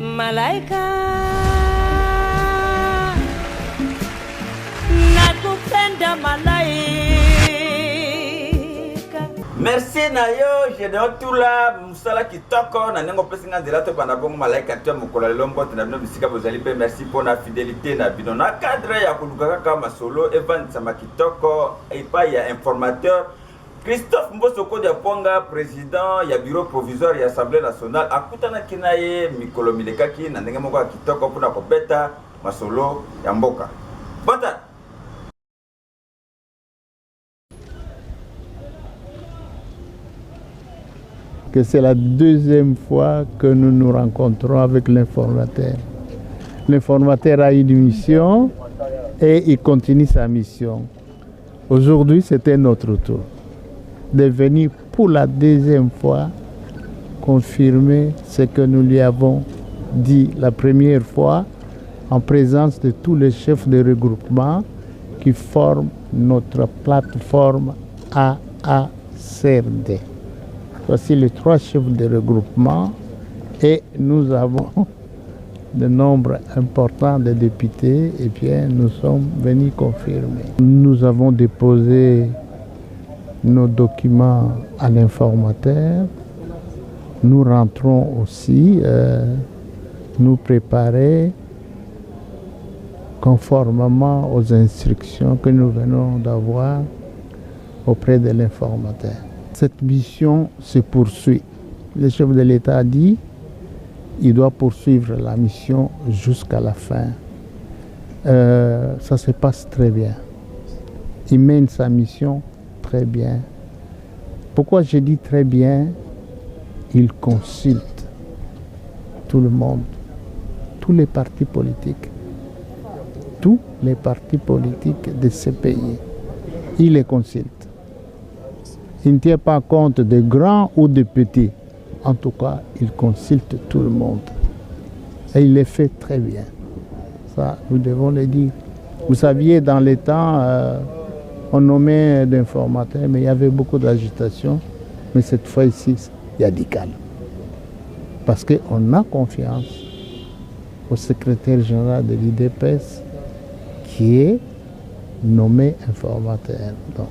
Malaika nakupenda malaika. Merci Nayo, je donne tout là, Moussala Kitoko, Nanengo Pessinga de la Tobanabong Malaika, tu as mon collègue Lombo, tu n'as pas de Bozalipe, merci pour la fidélité, Nabidona, cadre, Yakuluka Masolo, Evan Samakitoko, et pas, il y a informateur. Christophe Mbosoko de Ponga, président, il y a bureau provisoire, il y a assemblée nationale. Akutana Kinaye, Mikolo Milekaki, Nanengamoka Kitoko, Puna Kobeta, Masolo, Yamboka. Bata! Que c'est la deuxième fois que nous nous rencontrons avec l'informateur. L'informateur a une mission et il continue sa mission. Aujourd'hui, c'était notre tour de venir pour la deuxième fois confirmer ce que nous lui avons dit la première fois en présence de tous les chefs de regroupement qui forment notre plateforme AACRD. Voici les 3 chefs de regroupement et nous avons de nombre important de députés et bien nous sommes venus confirmer. Nous avons déposé nos documents à l'informateur. Nous rentrons aussi nous préparer conformément aux instructions que nous venons d'avoir auprès de l'informateur. Cette mission se poursuit. Le chef de l'État a dit qu'il doit poursuivre la mission jusqu'à la fin. Ça se passe très bien. Il mène sa mission très bien. Pourquoi je dis très bien? Il consulte tout le monde, tous les partis politiques. Tous les partis politiques de ce pays. Il les consulte. Il ne tient pas compte de grands ou de petits. En tout cas, il consulte tout le monde. Et il le fait très bien. Ça, nous devons le dire. Vous saviez, dans les temps, on nommait d'informateurs, mais il y avait beaucoup d'agitation. Mais cette fois ici, il y a du calme. Parce qu'on a confiance au secrétaire général de l'IDPS qui est nommé informateur. Donc,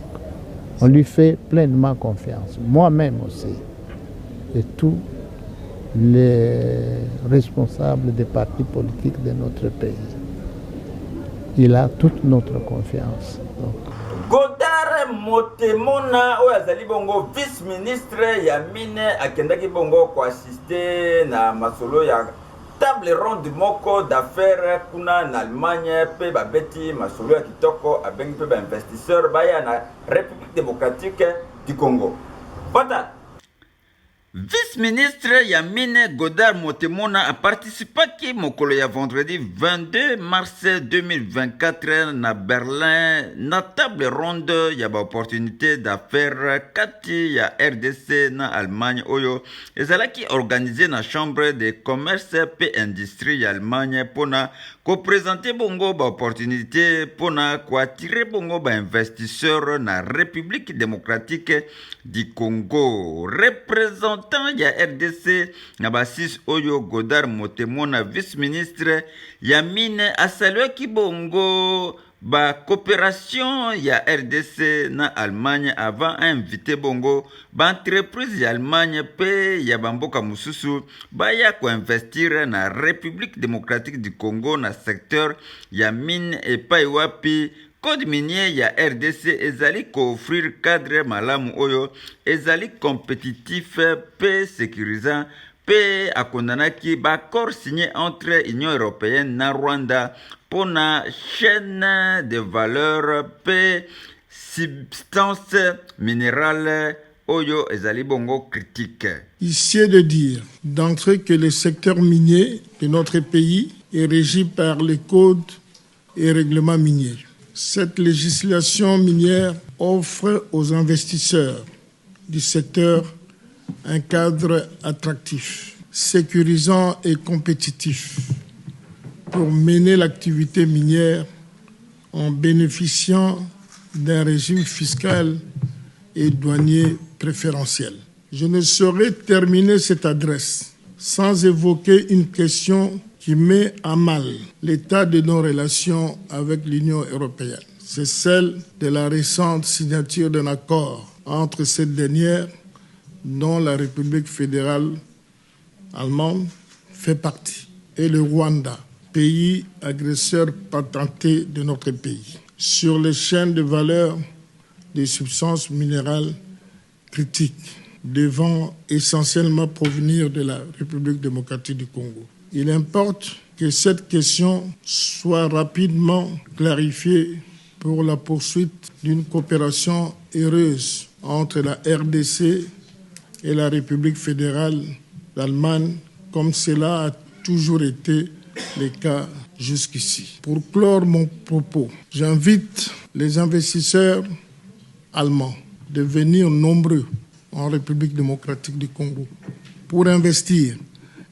on lui fait pleinement confiance. Moi-même aussi. Et tous les responsables des partis politiques de notre pays. Il a toute notre confiance. Donc. Godard Motemona, Azali Bongo, vice-ministre Yamine, Akendaki Bongo, ko assisté na masolo ya table ronde moko d'affaires kuna en Allemagne, pe babeti masolo ya kitoko, abengi pe ba investisseur baya na République démocratique du Congo. Bata. Vice-ministre Yamine Godard Motemona a participé à Mokolo ya vendredi 22 mars 2024 na Berlin na table ronde ya ba opportunité d'affaires kati ya RDC na Allemagne oyo ezalaki organisé na chambre de commerce pe industrie ya Allemagne pona ko présenter bongo ba opportunité pona ko attirer bongo ba investisseurs na République démocratique du Congo. Représentant ya RDC na basis oyo Godard Motemona vice-ministre Yamine a salué ki bongo ba coopération ya RDC na Allemagne avant invité bongo ba entreprise ya Allemagne pe ya bamboka mususu ba ya ko investir na République démocratique du Congo na secteur ya mine et paiwapi. Code minier ya RDC ezali ko offrir cadre malamu oyo ezali compétitif pe sécurisant pe akondanaki ba accord signé entre Union européenne na Rwanda pour na chaîne de valeur pe substance minérale oyo ezali bongo critique. Ici est de dire d'entrée que le secteur minier de notre pays est régi par les codes et règlements miniers. Cette législation minière offre aux investisseurs du secteur un cadre attractif, sécurisant et compétitif pour mener l'activité minière en bénéficiant d'un régime fiscal et douanier préférentiel. Je ne saurais terminer cette adresse sans évoquer une question qui met à mal l'état de nos relations avec l'Union européenne. C'est celle de la récente signature d'un accord entre cette dernière, dont la République fédérale allemande fait partie, et le Rwanda, pays agresseur patenté de notre pays, sur les chaînes de valeur des substances minérales critiques, devant essentiellement provenir de la République démocratique du Congo. Il importe que cette question soit rapidement clarifiée pour la poursuite d'une coopération heureuse entre la RDC et la République fédérale d'Allemagne, comme cela a toujours été le cas jusqu'ici. Pour clore mon propos, j'invite les investisseurs allemands de venir nombreux en République démocratique du Congo pour investir,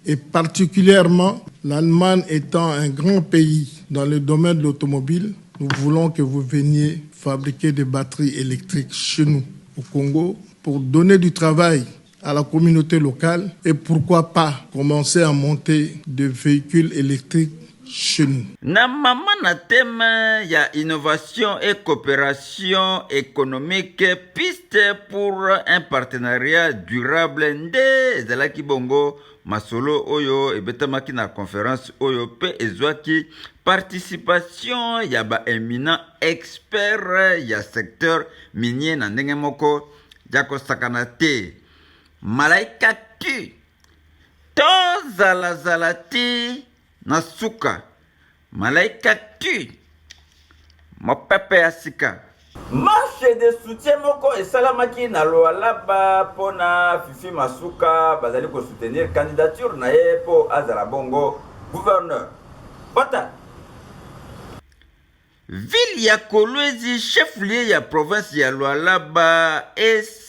et particulièrement l'Allemagne étant un grand pays dans le domaine de l'automobile, nous voulons que vous veniez fabriquer des batteries électriques chez nous au Congo pour donner du travail à la communauté locale et pourquoi pas commencer à monter des véhicules électriques chez nous. Na mama na thème ya innovation et coopération économique, piste pour un partenariat durable nde ezalaki bongo masolo oyo ebetamaki na conférence oyo pe ezwaki participation ya ba éminent expert ya secteur minier na ndenge moko ya kosakana te. Malaika tu tozalazala ti na suka. Malaika tu mopepe ya sika. Marche de soutien moko esalamaki na Lualaba pona Fifi Masuka bazali ko soutenir candidature na ye po azala bongo gouverneur. Pata ville ya Kolwezi, chef-lieu ya province ya Lualaba,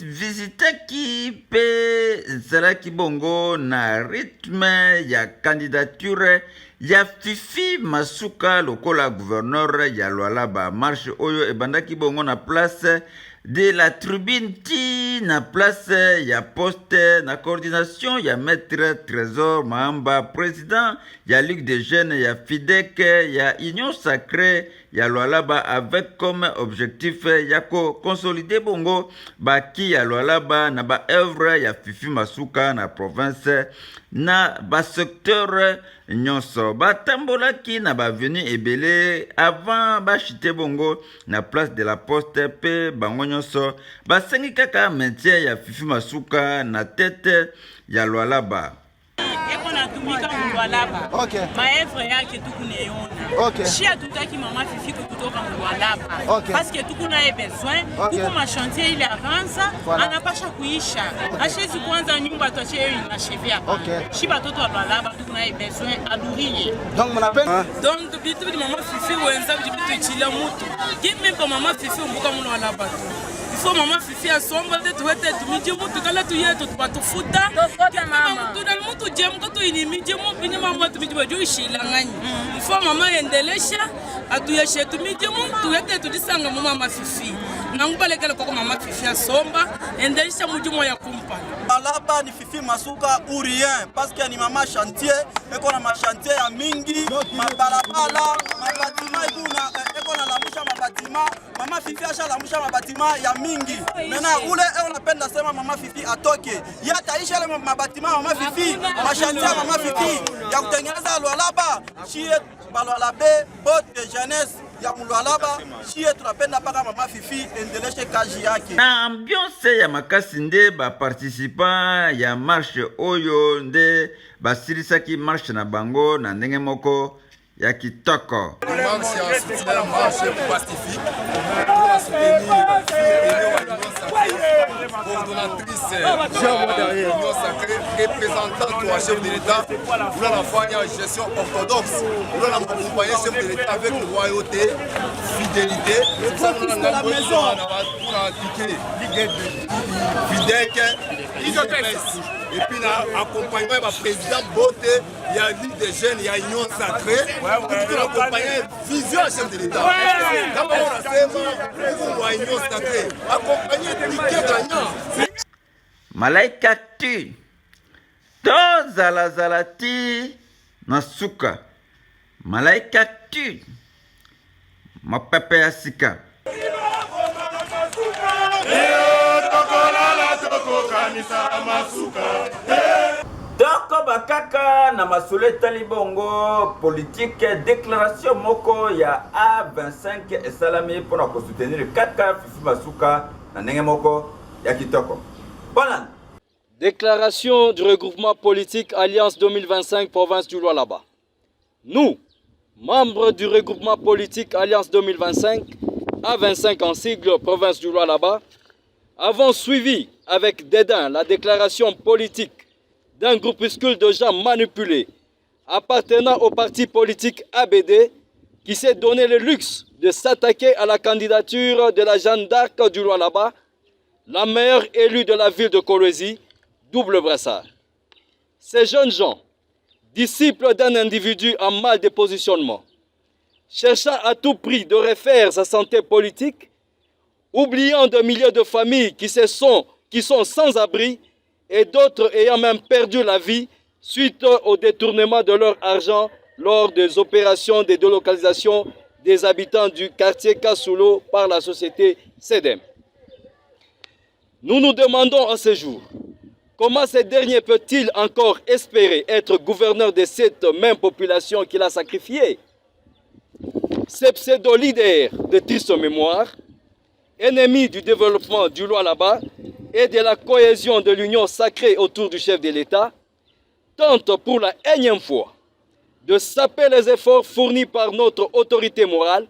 visitaki pe zalaki bongo na rythme ya candidature ya Fifi Masuka lokola gouverneur ya Lualaba. Marche oyo ebandaki bongo na place de la tribune ti na place ya poste na coordination ya maître Trésor Mahamba, président ya Ligue des jeunes ya FIDEC ya Union Sacrée ya Lualaba, avec comme objectif ya ko consolider bongo baki ya Lualaba na ba œuvre ya Fifi Masuka na province na ba secteur nyonso. Batambolaki na ba venu ebele avant ba chite bongo na place de la poste pe bango nyonso basengi kaka maintien ya Fifi Masuka na tête ya Lualaba. Okay. Maevre yake tukuneona. Okay. Shia tutaki mama Fifi kutoka Lualaba. Okay. Parce que tukuna besoin, okay. Kuko chantier ile avanza, voilà. Anapasha kuisha. Ashezi kwanza nyumba tuachie inachevia. Okay. Shiba toto wa Lualaba tukuna besoin alurie. Donc mon appel. Donc bitu bi mama Fifi wenza bitu chila mutu. Kimi kwa mama Fifi mbuka mu Lualaba. Ifo mama Fifi asomba de tuwete tumiji mutu kala tuyeto tupatufuta. Mama tudal mutu jem ko tu inimiji mu binya mama tumiji baju ishilangani. Ifo mama endelesha atuyeshe tumiji mu tuwete tudisanga mu mama Fifi. Nangubalekele kwa mama Fifi asomba endelesha mujumo ya kumpa. Lualaba ni Fifi Masuka ou rien parce que ni mama chantier eko na ma chantier ya mingi mabalabala mabatima ibuna eko na lamusha mabatima mama Fifi asha lamusha mabatima ya mingi mena ule eko napenda sema mama Fifi atoke yataisha ile mabatima mama Fifi machantier ya mama Fifi ya kutengeneza Lualaba chie Lualaba bote de jeunesse ya Lualaba chie tunapenda paka mama Fifi endeleshe kazi yake. Na ambiance ya makasi nde ba participant ya marche oyo nde basilisaki marche na bango na ndenge moko ya kitoko. Marche ya soutien marche pacifique pour soutenir coordonnatrice Union Sacrée, représentante au chef de l'État pour la fois en gestion orthodoxe, pour l'accompagner chef de l'État avec loyauté, fidélité, pour appliquer FIDEC, et puis l'accompagnement du président Bote, il y a Ligue des jeunes, il y a Union Sacrée, pour l'accompagner vision chef de l'État. D'abord, on a fait pour Union Sacrée, accompagner des tickets gagnants. Malaika tu tozalazala ti na suka malaika tu mapepe ya sika. Doko bakaka na masole talibongo politique déclaration moko ya A25 esalami pona ko soutenir kaka Fifi Masuka na ndenge moko ya kitoko. Voilà. Déclaration du regroupement politique Alliance 2025 province du Lualaba. Nous, membres du regroupement politique Alliance 2025, A25 en sigle province du Lualaba, avons suivi avec dédain la déclaration politique d'un groupuscule de gens manipulés appartenant au parti politique ABD qui s'est donné le luxe de s'attaquer à la candidature de la Jeanne d'Arc du Lualaba, la meilleure élue de la ville de Kolwezi, double brassard. Ces jeunes gens, disciples d'un individu en mal de positionnement, cherchant à tout prix de refaire sa santé politique, oubliant de milliers de familles qui sont sans abri et d'autres ayant même perdu la vie suite au détournement de leur argent lors des opérations de délocalisation des habitants du quartier Kasulo par la société CEDEM. Nous nous demandons en ce jour, comment ces derniers peut-il encore espérer être gouverneur de cette même population qu'il a sacrifiée? Ces pseudo-leaders de triste mémoire, ennemis du développement du Lualaba et de la cohésion de l'union sacrée autour du chef de l'État, tentent pour la énième fois de saper les efforts fournis par notre autorité morale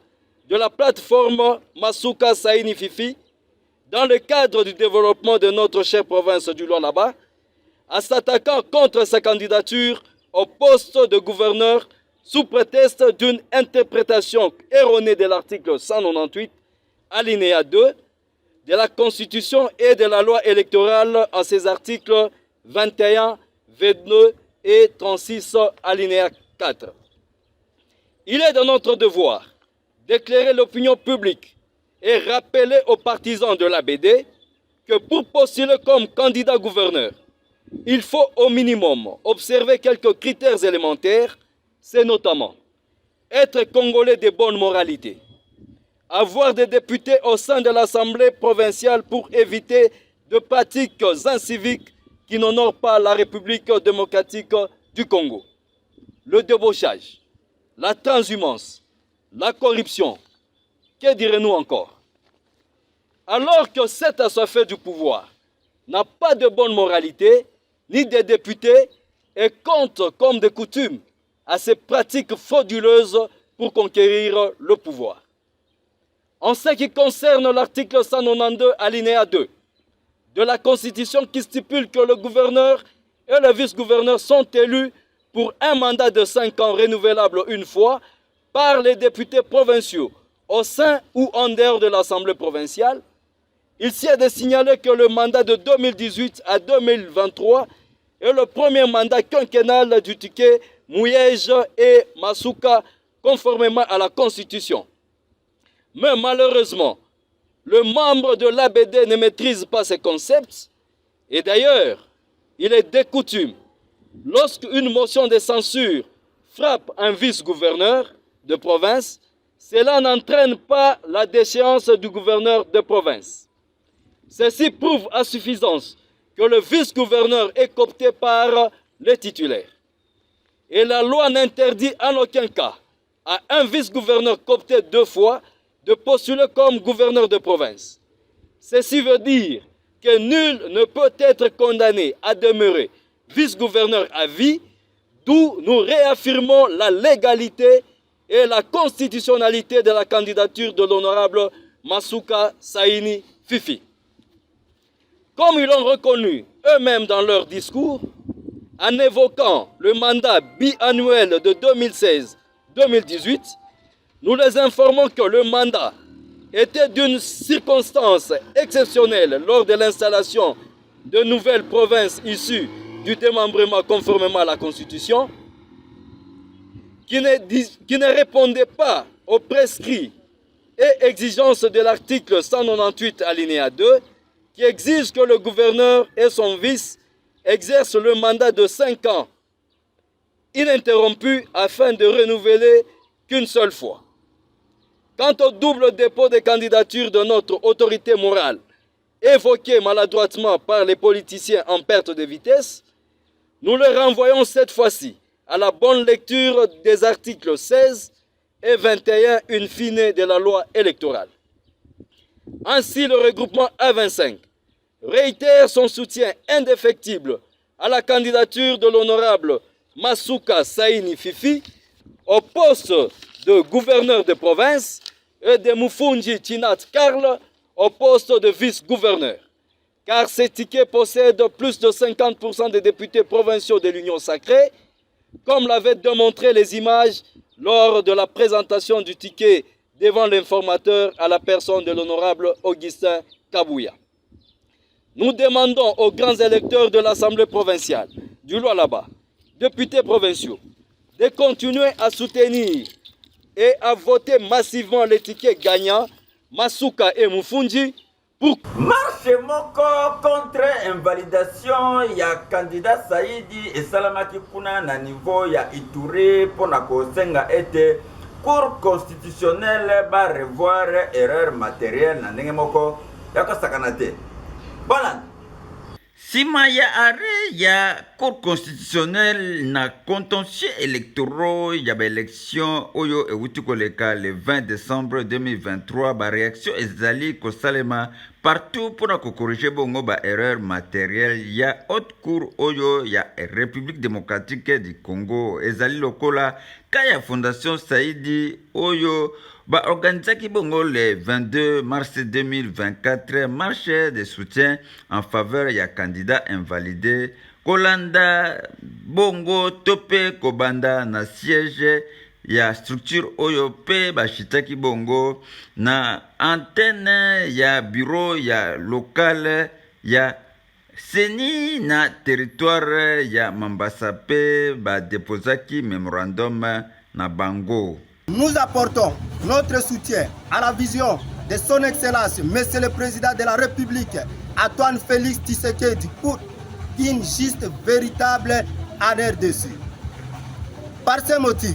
de la plateforme Masuka Saini Fifi dans le cadre du développement de notre chère province du Lualaba, en s'attaquant contre sa candidature au poste de gouverneur sous prétexte d'une interprétation erronée de l'article 198, alinéa 2, de la Constitution et de la loi électorale en ses articles 21, 22 et 36, alinéa 4. Il est de notre devoir d'éclairer l'opinion publique et rappeler aux partisans de l'ABD que pour postuler comme candidat gouverneur, il faut au minimum observer quelques critères élémentaires, c'est notamment être congolais de bonne moralité, avoir des députés au sein de l'Assemblée provinciale pour éviter de pratiques inciviques qui n'honorent pas la République démocratique du Congo, le débauchage, la transhumance, la corruption, que direz-nous encore? Alors que cet assoiffé du pouvoir n'a pas de bonne moralité, ni des députés, et compte comme de coutume à ces pratiques frauduleuses pour conquérir le pouvoir. En ce qui concerne l'article 192 alinéa 2 de la Constitution qui stipule que le gouverneur et le vice-gouverneur sont élus pour un mandat de 5 ans renouvelable une fois par les députés provinciaux au sein ou en dehors de l'Assemblée provinciale, il s'y est de signaler que le mandat de 2018 à 2023 est le premier mandat quinquennal du ticket Mouyej et Masuka conformément à la Constitution. Mais malheureusement, le membre de l'ABD ne maîtrise pas ces concepts et d'ailleurs, il est de coutume, lorsqu'une motion de censure frappe un vice-gouverneur de province, cela n'entraîne pas la déchéance du gouverneur de province. Ceci prouve à suffisance que le vice-gouverneur est coopté par le titulaire. Et la loi n'interdit en aucun cas à un vice-gouverneur coopté 2 fois de postuler comme gouverneur de province. Ceci veut dire que nul ne peut être condamné à demeurer vice-gouverneur à vie, d'où nous réaffirmons la légalité et la constitutionnalité de la candidature de l'honorable Masuka Saini Fifi. Comme ils l'ont reconnu eux-mêmes dans leur discours, en évoquant le mandat biannuel de 2016-2018, nous les informons que le mandat était d'une circonstance exceptionnelle lors de l'installation de nouvelles provinces issues du démembrement conformément à la Constitution, qui ne répondait pas aux prescrits et exigences de l'article 198 alinéa 2, qui exige que le gouverneur et son vice exerce le mandat de 5 ans ininterrompu afin de renouveler qu'une seule fois. Quant au double dépôt des candidatures de notre autorité morale, évoqué maladroitement par les politiciens en perte de vitesse, nous le renvoyons cette fois-ci à la bonne lecture des articles 16 et 21 in fine de la loi électorale. Ainsi, le regroupement A25 réitère son soutien indéfectible à la candidature de l'honorable Masuka Saini Fifi au poste de gouverneur de province et de Mufunji Chinat Karl au poste de vice-gouverneur. Car ces tickets possèdent plus de 50% des députés provinciaux de l'Union sacrée, comme l'avaient démontré les images lors de la présentation du ticket devant l'informateur à la personne de l'honorable Augustin Kabouya. Nous demandons aux grands électeurs de l'Assemblée provinciale du Lualaba, députés provinciaux, de continuer à soutenir et à voter massivement les tickets gagnants Masuka et Mufunji pour marche moko contre invalidation ya candidat Saidi et Salamaki kuna na niveau ya Ituri pona kosenga ete cour constitutionnelle ba revoir erreur matérielle na ndenge moko ya kosakana te. Voilà. Sima ya arrêt ya cour constitutionnelle na contentieux électoraux ya ba élection oyo ewuti koleka le 20 décembre 2023 ba réaction ezali kosalema partout pour corriger bongo ba erreur matérielle ya haute cour oyo ya République démocratique du Congo ezali lokola kaya fondation Saidi oyo ba organisaki bongo le 22 mars 2024 marche de soutien en faveur ya candidat invalidé kolanda bongo tope kobanda na siège ya structure oyo pe bashitaki bongo na antenne ya bureau ya local ya seni na territoire ya Mambasa pe ba deposaki memorandum na bango. Nous apportons notre soutien à la vision de son Excellence, Monsieur le Président de la République, Antoine Félix Tshisekedi, pour une juste véritable année dessus. Par ce motif,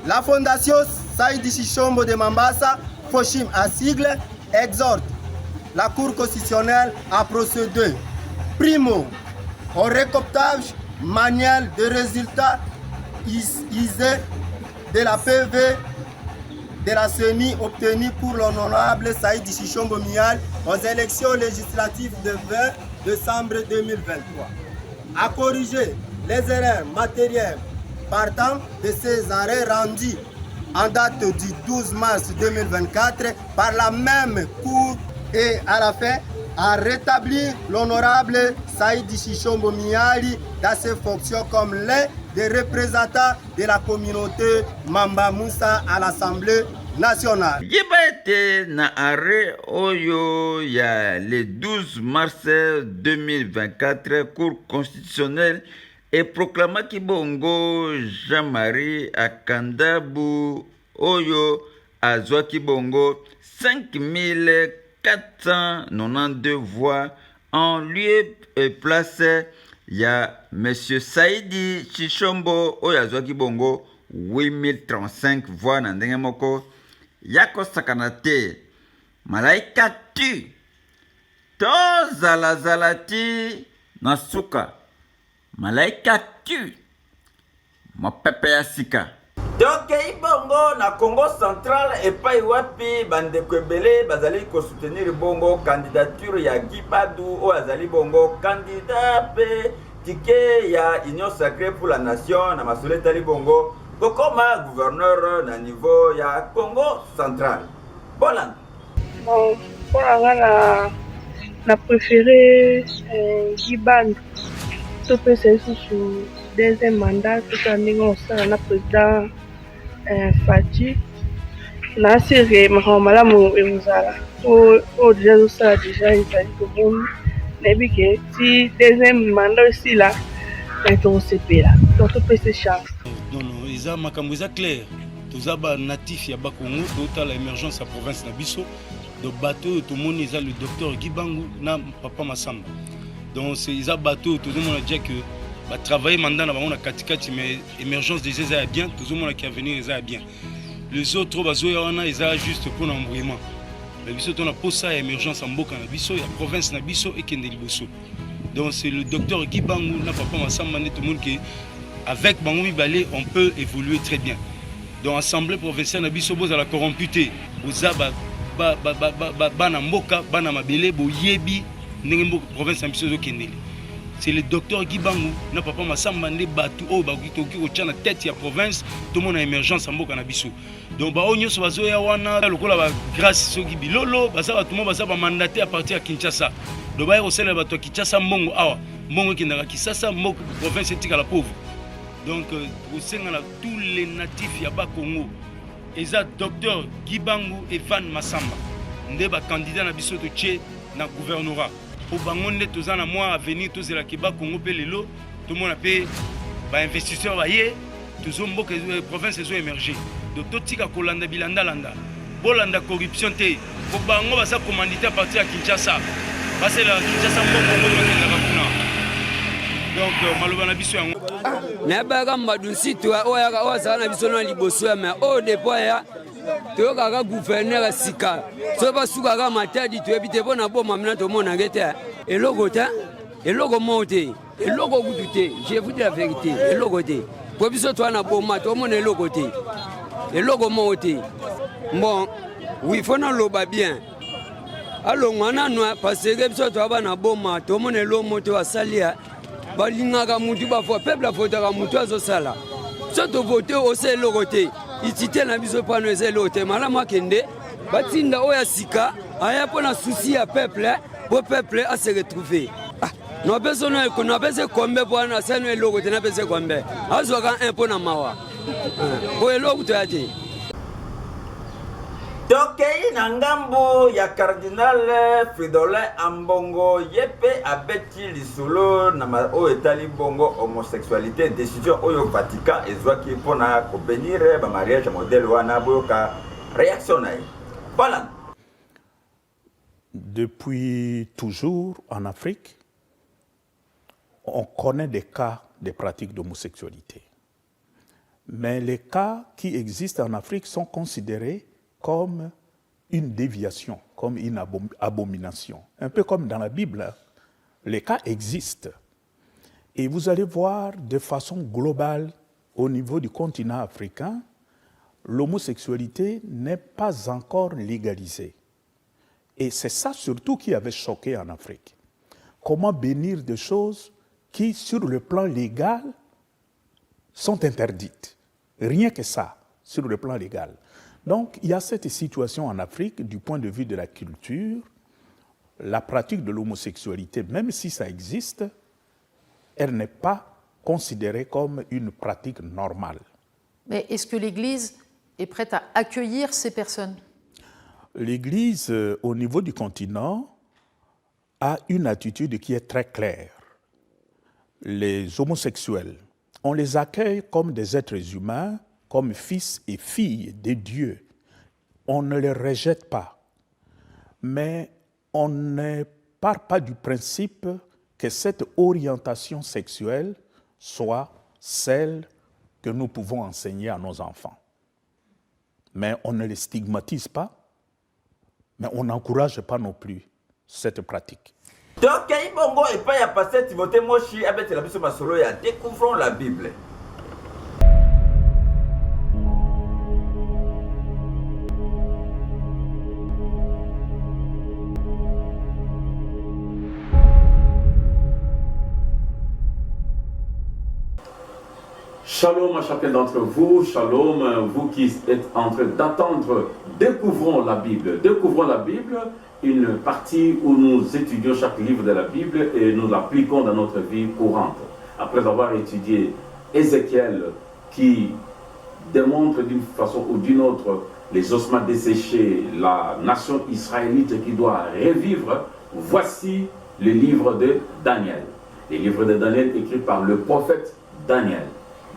la Fondation Saidi Chichombo de Mambasa, Foshim à sigle, exhorte la Cour constitutionnelle à procéder, primo, au récoltage manuel des résultats isés de la PV de la CENI obtenue pour l'honorable Saïdi Chichombo Mial aux élections législatives de 20 décembre 2023. À corriger les erreurs matérielles partant de ces arrêts rendus en date du 12 mars 2024 par la même Cour et à la fin à rétablir l'honorable Saïdi Chichombo Miali dans ses fonctions comme l'un des représentants de la communauté Mamba Moussa à l'Assemblée nationale. Yébate na arrêt oyo ya le 12 mars 2024 Cour constitutionnelle et proclama Kibongo Jean-Marie Akandabu oyo azwa Kibongo 5492 voix en lieu et place ya Monsieur Saïdi Chichombo oyo azwaki bongo 8035 voix na ndenge moko yako sakana te malaika tu tozala ti na suka malaika tu mopepe ya sika tokei bongo na Congo central epai wapi bandeko ebele bazali kosoutenir bongo candidature ya Gibadu oyo azali bongo candidat pe tike ya Union sacrée pour la nation na masolo etali bongo kokoma gouverneur na niveau ya Congo central. Bon, na préféré Gibadu to pe c'est sous deuxième mandat tout en négo ça na président Fati na série malamu emuzala o déjà ça déjà ezali komoni nayebi ke si deuxième mandat aussi là tokosepela donc topesa chance. Non, eza makambo eza clair toza banatif ya bakongo totala émergence ya province na biso do bato tomoni eza le docteur Gibangu na papa Masamba Donc c'est un bateau, tout le monde a dit que travailler maintenant on a katikati mais émergence des eza bien, tout le monde qui a venir eza bien. Les autres bazoya wana eza juste pour l'embrouillement. Mais biso on a posé ça émergence en boka na biso, la province na biso et kende liboso. Donc c'est le docteur Guy Bangou na papa Massamba tout le monde qui avec Bango Mibale on peut évoluer très bien. Donc assemblée provinciale na biso boza la corromputé, boza bana mboka, bana mabele boyebi ndenge mboka province na biso zo kendeli. C'est le docteur Guy Bangou na papa Massamba ne batu o ba kitoki ko tchana tête ya province tout monde a émergence en mboka na biso. Donc ba onyo so bazoya wana lokola ba grâce soki bilolo baza ba tout monde baza ba mandaté à partir à Kinshasa. Donc ba yosela ba to Kinshasa mbongo awa mbongo kindaka Kinshasa moko province etika la pauvre. Donc au sein de tous les natifs ya ba Congo eza docteur Guy Bangou et Van Massamba ndeba candidat na biso to tché na gouvernorat. Au bangonde tozana moi à venir tous la Kiba Congo pe lelo tout le monde a payé ba investisseur ba yé tous mboka province zo émerger donc totika kolanda bilanda landa bolanda corruption te ko bango ba sa commandité à partir à Kinshasa parce que la Kinshasa mbongo na donc maloba na biso yango na ba mbadu sito oya oza na biso na liboso mais au départ ya toyoka gouverneur sika so basuka ka matadi toyebite mpona boma mina tomona ngete eloko te eloko mote eloko kutu te je vous dis la vérité eloko te po biso twana boma tomona eloko te eloko mote bon oui faut na loba bien alongwa nanwa parce que biso twaba na boma tomona eloko mote wasalia balingaka mutu bafo peuple afotaka mutu azosala so tovote ose eloko te itite na biso pano eza eloko te malamu akende batinda oyo ya sika aya mpo na susi ya peuple po peuple ase retrouve napese kombe mpo wana asano eloko te napese kombe azwaka 1 mpo na mawa po eloko toya te tokei na ngambo ya cardinal Fridolin Ambongo yepe abeti lisolo na oyo etali bongo homosexualité décision oyo Vatican ezwaki mpona kobenir ba mariage modèle wana boyoka réaction na ye. Voilà. Depuis toujours en Afrique, on connaît des cas de pratiques d'homosexualité. Mais les cas qui existent en Afrique sont considérés comme une déviation, comme une abomination. Un peu comme dans la Bible, les cas existent. Et vous allez voir de façon globale, au niveau du continent africain, l'homosexualité n'est pas encore légalisée. Et c'est ça surtout qui avait choqué en Afrique. Comment bénir des choses qui, sur le plan légal, sont interdites. Rien que ça, sur le plan légal. Donc, il y a cette situation en Afrique, du point de vue de la culture, la pratique de l'homosexualité, même si ça existe, elle n'est pas considérée comme une pratique normale. Mais est-ce que l'Église est prête à accueillir ces personnes? L'Église, au niveau du continent, a une attitude qui est très claire. Les homosexuels, on les accueille comme des êtres humains, comme fils et filles de Dieu. On ne les rejette pas. Mais on ne part pas du principe que cette orientation sexuelle soit celle que nous pouvons enseigner à nos enfants. Mais on ne les stigmatise pas, mais on n'encourage pas non plus cette pratique. Découvrons la Bible. Shalom à chacun d'entre vous, shalom, vous qui êtes en train d'attendre, découvrons la Bible, une partie où nous étudions chaque livre de la Bible et nous l'appliquons dans notre vie courante. Après avoir étudié Ézéchiel qui démontre d'une façon ou d'une autre les ossements desséchés, la nation israélite qui doit revivre, voici le livre de Daniel. Le livre de Daniel écrit par le prophète Daniel.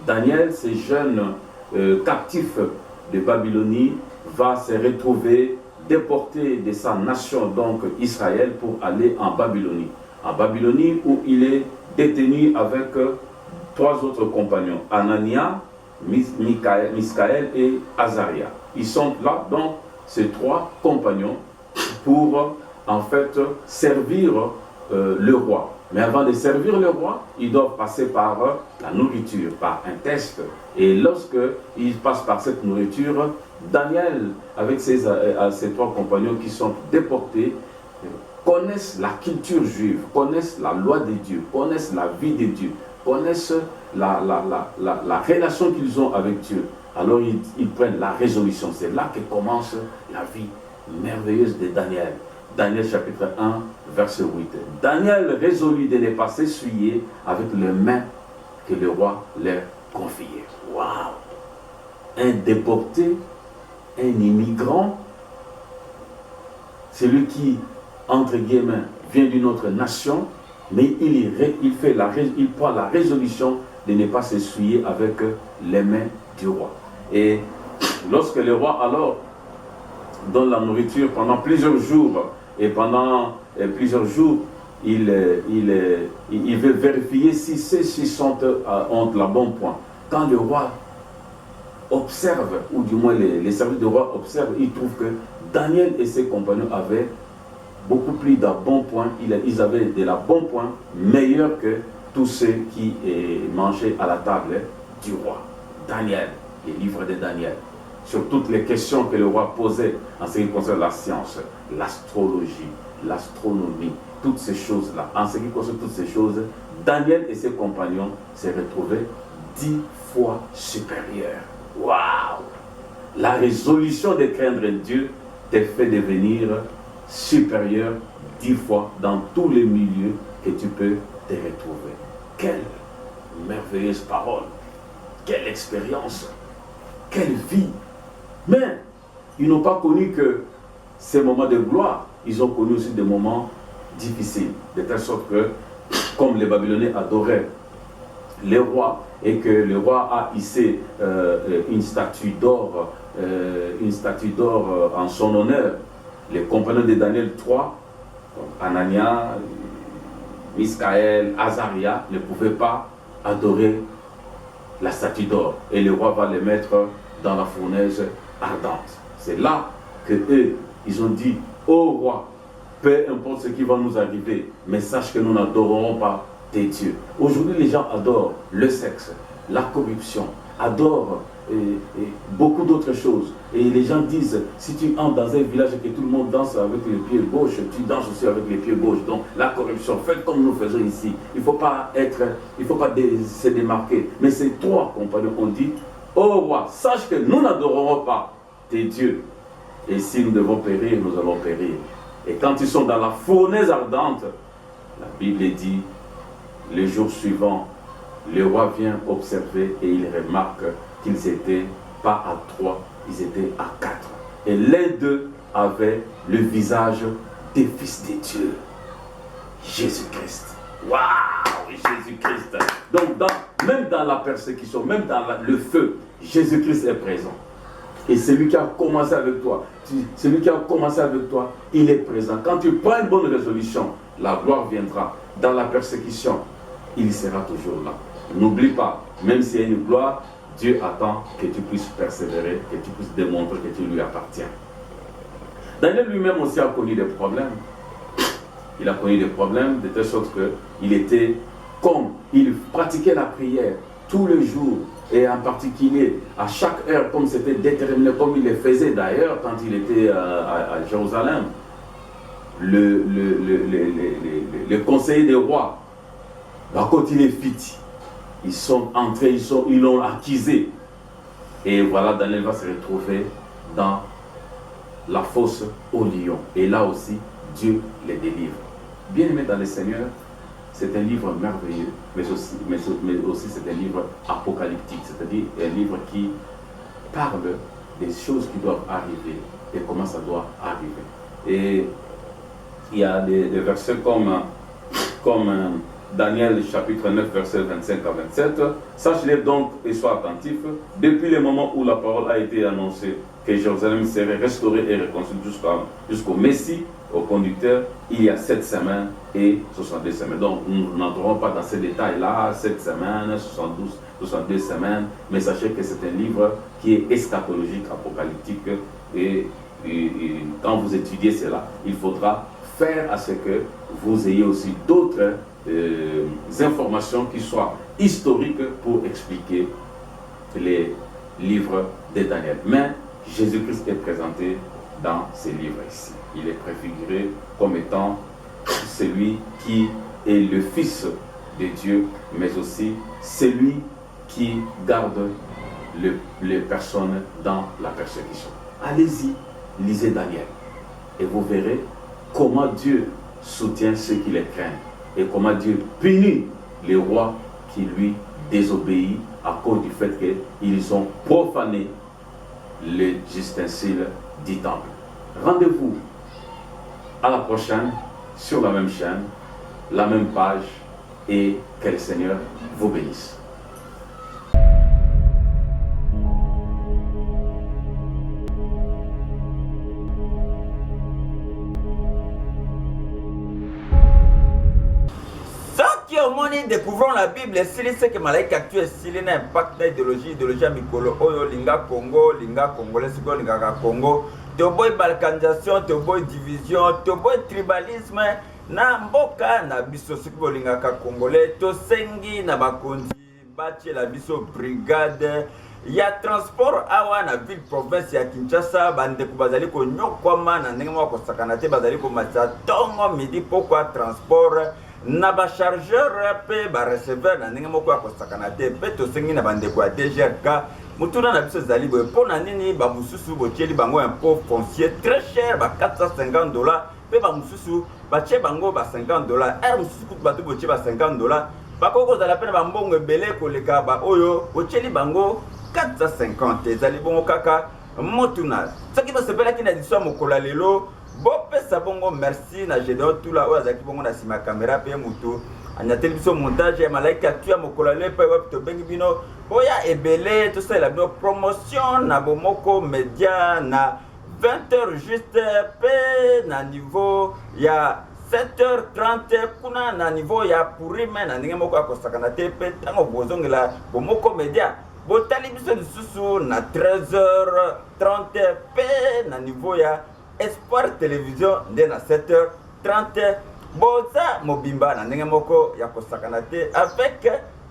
Daniel, ce jeune captif de Babylonie, va se retrouver déporté de sa nation, donc Israël, pour aller en Babylonie. en Babylonie, où il est détenu avec 3 autres compagnons, Anania, Miskaël et Azaria. Ils sont là, donc, ces 3 compagnons, pour en fait servir le roi. Mais avant de servir le roi, ils doivent passer par la nourriture, par un test. Et lorsqu'ils passent par cette nourriture, Daniel, avec ses 3 compagnons qui sont déportés, connaissent la culture juive, connaissent la loi de Dieu, connaissent la vie de Dieu, connaissent la relation qu'ils ont avec Dieu. Alors ils prennent la résolution. C'est là que commence la vie merveilleuse de Daniel. Daniel chapitre 1, verset 8. Daniel résolut de ne pas s'essuyer avec les mains que le roi leur confiait. Waouh! Un déporté, un immigrant, celui qui, entre guillemets, vient d'une autre nation, mais il prend la résolution de ne pas s'essuyer avec les mains du roi. Et lorsque le roi alors donne la nourriture pendant plusieurs jours, et pendant plusieurs jours, il veut vérifier si ceux-ci ont la bonne point. Quand le roi observe, ou du moins les serviteurs du roi observent, ils trouvent que Daniel et ses compagnons avaient beaucoup plus de bons points. Ils avaient de la bonne point meilleur que tous ceux qui mangeaient à la table du roi. Daniel, le livre de Daniel, sur toutes les questions que le roi posait en ce qui concerne la science, l'astrologie, l'astronomie, toutes ces choses-là. En ce qui concerne toutes ces choses, Daniel et ses compagnons s'est retrouvé 10 fois supérieurs. Waouh! La résolution de craindre Dieu te fait devenir supérieur 10 fois dans tous les milieux que tu peux te retrouver. Quelle merveilleuse parole! Quelle expérience! Quelle vie! Mais ils n'ont pas connu que ces moments de gloire, ils ont connu aussi des moments difficiles, de telle sorte que, comme les Babyloniens adoraient les rois, et que le roi a hissé une statue d'or en son honneur, les compagnons de Daniel 3, Anania, Miskaël, Azaria, ne pouvaient pas adorer la statue d'or. Et le roi va les mettre dans la fournaise ardente. C'est là que eux, ils ont dit, ô roi, peu importe ce qui va nous arriver, mais sache que nous n'adorerons pas tes dieux. Aujourd'hui, les gens adorent le sexe, la corruption, adorent beaucoup d'autres choses. Et les gens disent, si tu entres dans un village et que tout le monde danse avec les pieds gauches, tu danses aussi avec les pieds gauches. Donc la corruption, faites comme nous faisons ici. Il ne faut pas se démarquer. Mais ces 3 compagnons ont dit, ô roi, sache que nous n'adorerons pas tes dieux. Et si nous devons périr, nous allons périr. Et quand ils sont dans la fournaise ardente, la Bible dit, le jour suivant, le roi vient observer et il remarque qu'ils n'étaient pas à 3, ils étaient à 4. Et les 2 avaient le visage des fils de Dieu. Jésus-Christ. Waouh, Jésus-Christ. Donc, même dans la persécution, même dans le feu, Jésus-Christ est présent. Et celui qui a commencé avec toi, il est présent. Quand tu prends une bonne résolution, la gloire viendra. Dans la persécution, il sera toujours là. N'oublie pas, même s'il y a une gloire, Dieu attend que tu puisses persévérer, que tu puisses démontrer que tu lui appartiens. Daniel lui-même aussi a connu des problèmes. Il a connu des problèmes de telle sorte il pratiquait la prière tous les jours, et en particulier à chaque heure, comme c'était déterminé, comme il le faisait d'ailleurs quand il était à Jérusalem. Le conseiller des rois, quand il est fit, ils sont entrés, ils l'ont accusé. Et voilà, Daniel va se retrouver dans la fosse au lion. Et là aussi, Dieu les délivre. Bien aimé dans le Seigneur, c'est un livre merveilleux, mais aussi c'est un livre apocalyptique, c'est-à-dire un livre qui parle des choses qui doivent arriver et comment ça doit arriver. Et il y a des versets comme Daniel chapitre 9, verset 25 à 27. Sache-les donc et sois attentifs. Depuis le moment où la parole a été annoncée que Jérusalem serait restaurée et reconstruite jusqu'au Messie, au conducteur, il y a 7 semaines et 62 semaines. Donc nous n'entrerons pas dans ces détails-là, 7 semaines, 62 semaines, mais sachez que c'est un livre qui est eschatologique, apocalyptique, et quand vous étudiez cela, il faudra faire à ce que vous ayez aussi d'autres informations qui soient historiques pour expliquer les livres de Daniel. Mais Jésus-Christ est présenté dans ces livres ici. Il est préfiguré comme étant celui qui est le Fils de Dieu, mais aussi celui qui garde les personnes dans la persécution. Allez-y, lisez Daniel et vous verrez comment Dieu soutient ceux qui les craignent et comment Dieu punit les rois qui lui désobéissent à cause du fait qu'ils ont profané les ustensiles du temple. Rendez-vous à la prochaine sur la même chaîne, la même page, et que le Seigneur vous bénisse. Découvrons la Bible, c'est que Malaika actuel, s'il y a un impact d'idéologie, à Mikolo, Oyo, Linga Congo, Linga Congolais, Linga Congo, Toboy balkanisation, Toboy division, Toboy tribalisme, na mboka na biso siko Linga Congolais, Tosengi na bakonzi, Bache la biso brigade, ya transport awa na ville province ya Kinshasa, bande ko bazali ko nyokwama na ndenge moko sakanate bazali ko matsa tongo midi pourquoi transport na ba chargeur pe ba receveur na ndenge moko akosakana te pe to sengi na bande ko DGRK mutuna na biso zali boye pona nini ba mususu botieli bango impôt foncier très cher ba $450 pe ba mususu ba tie bango ba $50 mususu kutu bato botie ba $50 ba koko zala pe ba mbongo ebele koleka ba oyo botieli bango $450 ezali bongo kaka motuna soki basepela kina diswa mokola lelo bopesa bongo merci na Gédéon Tula oyo azaki bongo na sima caméra pe mutu anyateli biso montage ya malaika tu ya mokola le pe web to bengi bino boya ebele to sala bino promotion na bomoko média na 20h juste pe na niveau ya 7h30 kuna na niveau ya pourime na ndenge moko akosakana te pe tango bozongela bomoko média botali biso lisusu na 13h30 pe na niveau ya Espoir Télévision nde na 7h30 boza mobimba na ndenge moko ya kosakana te avec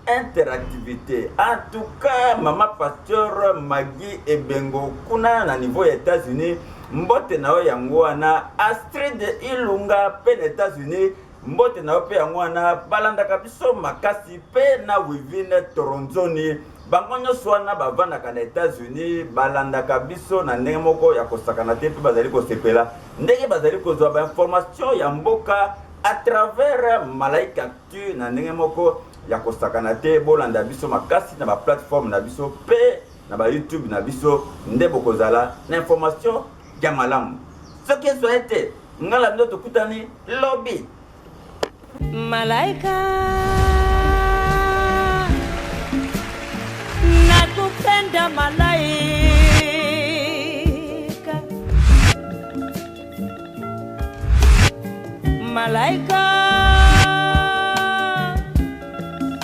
interactivité. En tout cas, Mama Pasteur Magui Ebengo kuna na niveau ya États-Unis mbote na yango wana Astrid Ilunga pe na États-Unis mbote na pe yango wana balandaka biso makasi pe na Wivine Toronzoni bangonyo swana bavandaka na États-Unis balandaka biso na ndenge moko ya kosakana te pe bazali kosepela ndenge bazali kozwa ba information ya mboka à travers Malaika Actu na ndenge moko ya kosakana te bolanda biso makasi na ba plateforme na biso pe na ba YouTube na biso nde bokozala na information ya malamu soki eso ete ngala ndo tokutani lobby Malaika nakupenda malaika malaika